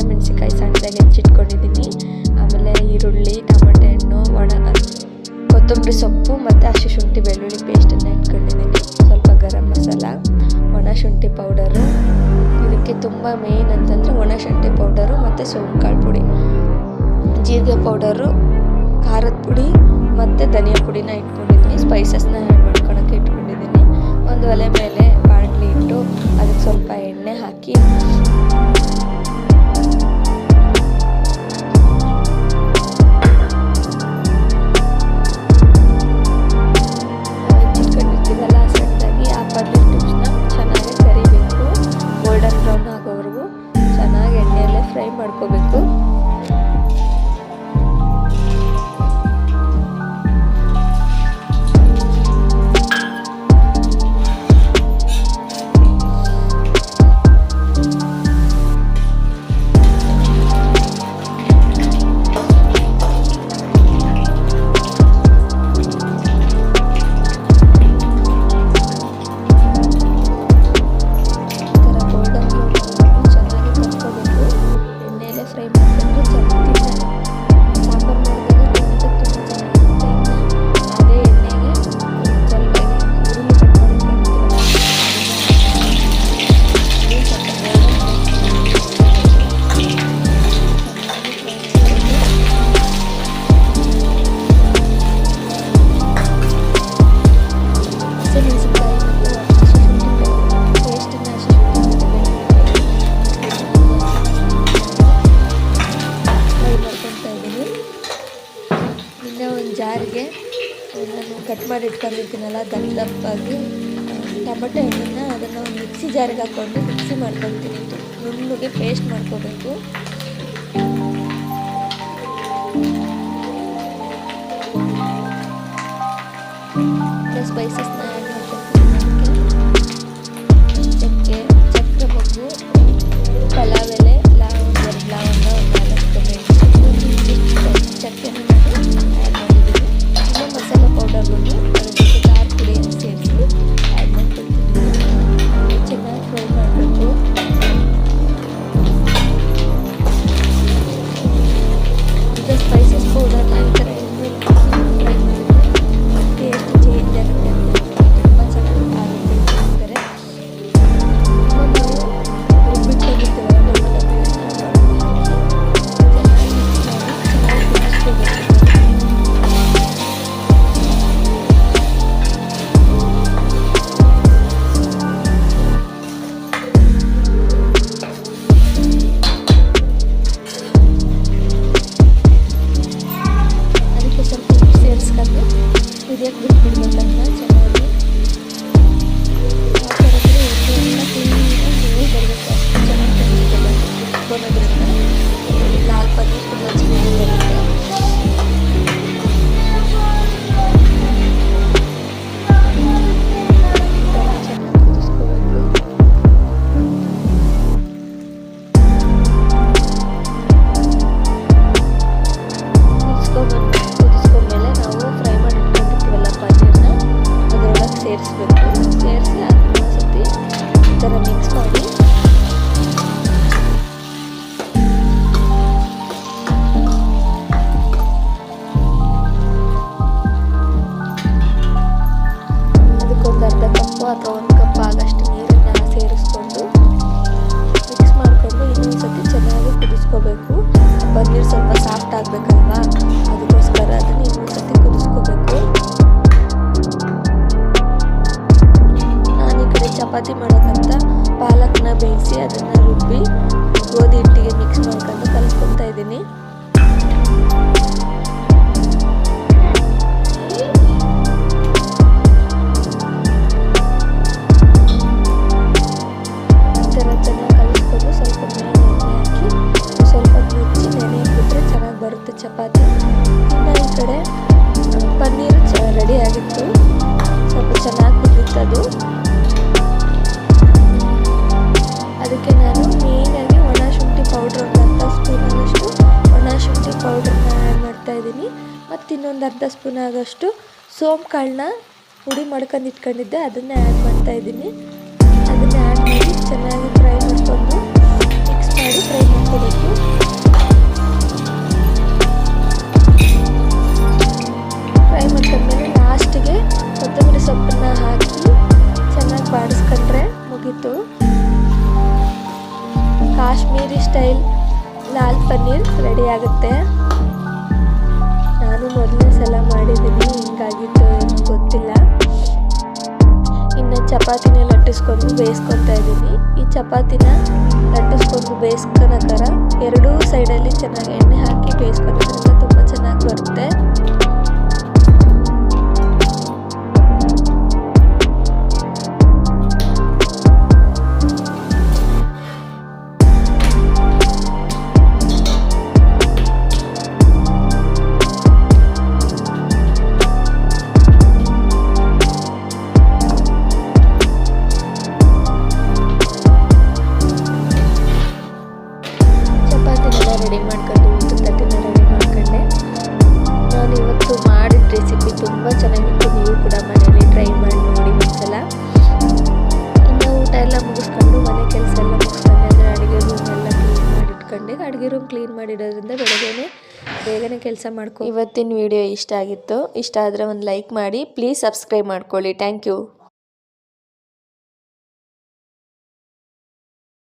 ಹಸಿಮೆಣಸಿಕಾಯಿ ಸಣ್ಣದಾಗಿ ಹೆಚ್ಚಿಟ್ಕೊಂಡಿದ್ದೀನಿ. ಆಮೇಲೆ ಈರುಳ್ಳಿ, ಟೊಮೆಟೊ ಹಣ್ಣು, ಕೊತ್ತಂಬರಿ ಸೊಪ್ಪು ಮತ್ತು ಹಸಿ ಶುಂಠಿ ಬೆಳ್ಳುಳ್ಳಿ ಪೇಸ್ಟನ್ನು ಇಟ್ಕೊಂಡಿದ್ದೀನಿ. ಸ್ವಲ್ಪ ಗರಂ ಮಸಾಲ, ಒಣ ಶುಂಠಿ ಪೌಡರು, ಇದಕ್ಕೆ ತುಂಬ ಮೇನ್ ಅಂತಂದರೆ ಒಣ ಶುಂಠಿ ಪೌಡರು ಮತ್ತು ಸೋಂಕಾಳು ಪುಡಿ, ಜೀರಿಗೆ ಪೌಡರು, ಖಾರದ ಪುಡಿ ಮತ್ತು ಧನಿಯಾ ಪುಡಿನ ಇಟ್ಕೊಂಡಿದ್ದೀನಿ. ಸ್ಪೈಸಸ್ನ ಆ್ಯಡ್ ಮಾಡ್ಕೊಳಕ್ಕೆ ಇಟ್ಕೊಂಡಿದ್ದೀನಿ. ಒಂದು ಒಲೆ ಮೇಲೆ ಬಾಣಲಿ ಇಟ್ಟು ಅದಕ್ಕೆ ಸ್ವಲ್ಪ ಎಣ್ಣೆ ಹಾಕಿ ಚಿಟ್ಕೊಂಡಿರ್ತೀವಲ್ಲ ಸಣ್ಣದಾಗಿ ಆ ಪನ್ನೀರ್ ಟಿಪ್ಸ್ನ ಚೆನ್ನಾಗಿ ಕರಿಬೇಕು. ಗೋಲ್ಡನ್ ಬ್ರೌನ್ ಆಗೋವರೆಗೂ ಚೆನ್ನಾಗಿ ಎಣ್ಣೆಯಲ್ಲೇ ಫ್ರೈ ಮಾಡ್ಕೋಬೇಕು. ಜಾರಿಗೆ ನಾನು ಕಟ್ ಮಾಡಿ ಇಟ್ಕೊಂಡಿರ್ತೀನಲ್ಲ ದಪ್ಪದಾಗಿ ಟೊಮೆಟೊ ಹಣ್ಣನ್ನು ಅದನ್ನು ಮಿಕ್ಸಿ ಜಾರಿಗೆ ಹಾಕ್ಕೊಂಡು ಮಿಕ್ಸಿ ಮಾಡ್ಕೊತೀನಿ. ನುಣ್ಣಗೆ ಪೇಸ್ಟ್ ಮಾಡ್ಕೋಬೇಕು. ಸ್ಪೈಸಸ್ನ ಆ್ಯಡ್ ಮಾಡ್ಕೊತೀನಿ. ಚಕ್ಕೆ, ಮೊಗ್ಗು, ಪಲಾವ್ ಎಲೆ, ಲವಂಗ, ಚಕ್ಕೆನ ಆ್ಯಡ್ ಮಾಡಿದ್ದೀನಿ. ಇನ್ನು ಮಸಾಲೆ ಪೌಡರ್ಗಳು ಅದ್ರ ಜೊತೆ ಖಾರ ಪುಡಿಯನ್ನು ಸೇರಿಸಿ ಆ್ಯಡ್ ಮಾಡ್ಕೊಳ್ತಿದ್ದೀನಿ. ಚೆನ್ನಾಗಿ ಫ್ರೈ ಮಾಡಬೇಕು. ಈಗ ಸ್ಪೈಸಸ್ ಪೌಡರ್ನ ಈ ಥರ ಫ್ರೈ ಮಾಡಿದರೆ ಟೇಸ್ಟ್ ಚೇಂಜ್ ಆಗುತ್ತೆ ಅಂತ ತುಂಬ ಚೆನ್ನಾಗಿ ಆಗುತ್ತೆ ಅಂತಾರೆ. ನಾವು ರುಬ್ಬಿಟ್ಕೊಂಡಿರ್ತೀವಲ್ಲ ಕುದಿಯಕ್ಕೆ ಬಿಟ್ಬಿಡ್ಬೇಕಂತ ಚೆನ್ನಾಗಿ ಆ ಥರದ್ದು ಎಣ್ಣೆಯೆಲ್ಲ ಕ್ಲೀನಾಗಿ ಬರಬೇಕು. ಅಷ್ಟು ಚೆನ್ನಾಗಿ ಕುದಿಸ್ಕೊಳೋದ್ರಿಂದ ಲಾಲ್ ಪನ್ನೀರ್ ತುಂಬ ಚೆನ್ನಾಗಿ ಬರುತ್ತೆ. ಚೆನ್ನಾಗಿ ಕುದಿಸ್ಕೋಬೇಕು. ಕುದಿಸ್ಕೊಂಡ್ಮೇಲೆ ನಾವು ಫ್ರೈ ಮಾಡಿ ಪನ್ನೀರ್ನ ಅದರೊಳಗೆ ಸೇರಿಸ್ಬೇಕು. ಸೇರಿಸಿ ಅದನ್ನ ಒಂದ್ಸತಿ ಈ ಥರ ಮಿಕ್ಸ್ ಮಾಡಿ ಅದಕ್ಕೊಂದು ಅರ್ಧ ಕಪ್ಪು ಅಥವಾ 1 ಕಪ್ ಆಗಷ್ಟು ನೀರನ್ನು ಸೇರಿಸ್ಕೊಂಡು ಮಿಕ್ಸ್ ಮಾಡಿಕೊಂಡು ಇನ್ನೊಂದ್ಸತಿ ಚೆನ್ನಾಗಿ ಕುದಿಸ್ಕೋಬೇಕು. ಪನ್ನೀರ್ ಸ್ವಲ್ಪ ಸಾಫ್ಟ್ ಆಗಬೇಕಲ್ವಾ, ಅದಕ್ಕೋಸ್ಕರ ಅದನ್ನು ಇನ್ನೊಂದ್ಸತಿ ಕುದಿಸ್ಕೋಬೇಕು. ಚಪಾತಿ ಮಾಡೋಕ್ಕಂತ ಪಾಲಕ್ನ ಬೇಯಿಸಿ ಅದನ್ನು ರುಬ್ಬಿ ಗೋಧಿ ಹಿಟ್ಟಿಗೆ ಮಿಕ್ಸ್ ಮಾಡ್ಕೊಂಡು ಕಲಿಸ್ಕೊತಾ ಇದ್ದೀನಿ. ಈ ಥರ ಚೆನ್ನಾಗಿ ಕಲಿಸ್ಕೊಂಡು ಸ್ವಲ್ಪ ಮೇಲೆ ಎಣ್ಣೆ ಹಾಕಿ ಸ್ವಲ್ಪ ಮುಚ್ಚಿ ನೆನೆಯಕ್ಬಿಟ್ರೆ ಚೆನ್ನಾಗಿ ಬರುತ್ತೆ ಚಪಾತಿ. ಇನ್ನು ಈ ಕಡೆ ಪನ್ನೀರು ರೆಡಿ ಆಗಿತ್ತು. ಸ್ವಲ್ಪ ಚೆನ್ನಾಗಿ ಕುದ್ದಿತ್ತದು. ಅದಕ್ಕೆ ನಾನು ಮೇಯ್ನಾಗಿ ಒಣ ಶುಂಠಿ ಪೌಡ್ರ್ ಒಂದು ಅರ್ಧ ಸ್ಪೂನಷ್ಟು ಒಣ ಶುಂಠಿ ಪೌಡ್ರನ್ನ ಆ್ಯಡ್ ಮಾಡ್ತಾಯಿದ್ದೀನಿ. ಮತ್ತು ಇನ್ನೊಂದು ಅರ್ಧ ಸ್ಪೂನ್ ಆಗೋಷ್ಟು ಸೋಂಕಾಳನ್ನ ಪುಡಿ ಮಾಡ್ಕೊಂಡು ಇಟ್ಕೊಂಡಿದ್ದೆ, ಅದನ್ನು ಆ್ಯಡ್ ಮಾಡ್ತಾಯಿದ್ದೀನಿ. ಅದನ್ನು ಆ್ಯಡ್ ಮಾಡಿ ಚೆನ್ನಾಗಿ ಫ್ರೈ ಮಾಡಿಕೊಂಡು ಮಿಕ್ಸ್ ಮಾಡಿ ಫ್ರೈ ಮಾಡ್ಕೋಬೇಕು. ಪನ್ನೀರ್ ರೆಡಿ ಆಗುತ್ತೆ. ನಾನು ಮೊದಲನೇ ಸಲ ಮಾಡಿದ್ದೀನಿ, ಹಿಂಗಾಗಿತ್ತು ಏನೋ ಗೊತ್ತಿಲ್ಲ. ಇನ್ನು ಚಪಾತಿನ ಲಟ್ಟಿಸ್ಕೊಂಡು ಬೇಯಿಸ್ಕೊತಾ ಇದ್ದೀನಿ. ಈ ಚಪಾತಿನ ಲಟ್ಟಿಸ್ಕೊಂಡು ಬೇಯಿಸ್ಕೊಳಕ್ಕಾರ ಎರಡೂ ಸೈಡಲ್ಲಿ ಚೆನ್ನಾಗಿ ಎಣ್ಣೆ ಹಾಕಿ ಬೇಯಿಸ್ಕೊಳೋದ್ರಿಂದ ತುಂಬ ಚೆನ್ನಾಗಿ ಬರುತ್ತೆ. ರೆಡಿ ಮಾಡ್ಕೊಂಡು ಊಟದ ತಟ್ಟೆನ ರೆಡಿ ಮಾಡ್ಕೊಂಡೆ. ನಾನು ಇವತ್ತು ಮಾಡಿದ ರೆಸಿಪಿ ತುಂಬ ಚೆನ್ನಾಗಿತ್ತು. ನೀವು ಕೂಡ ಮನೆಯಲ್ಲಿ ಟ್ರೈ ಮಾಡಿ ನೋಡಿ ಒಂದ್ಸಲ. ಇನ್ನು ಊಟ ಎಲ್ಲ ಮುಗಿಸ್ಕೊಂಡು ಮನೆ ಕೆಲಸ ಎಲ್ಲ ಮುಗಿಸ್ಕೊಂಡೆ. ಅಂದರೆ ಅಡುಗೆ ರೂಮ್ ಎಲ್ಲ ಕ್ಲೀನ್ ಮಾಡಿಟ್ಕೊಂಡೆ. ಅಡುಗೆ ರೂಮ್ ಕ್ಲೀನ್ ಮಾಡಿಡೋದ್ರಿಂದ ಬೇಗನೆ ಕೆಲಸ ಮಾಡ್ಕೊ. ಇವತ್ತಿನ ವಿಡಿಯೋ ಇಷ್ಟ ಆಗಿತ್ತು. ಇಷ್ಟ ಆದರೆ ಒಂದು ಲೈಕ್ ಮಾಡಿ, ಪ್ಲೀಸ್ ಸಬ್ಸ್ಕ್ರೈಬ್ ಮಾಡ್ಕೊಳ್ಳಿ. Thank you.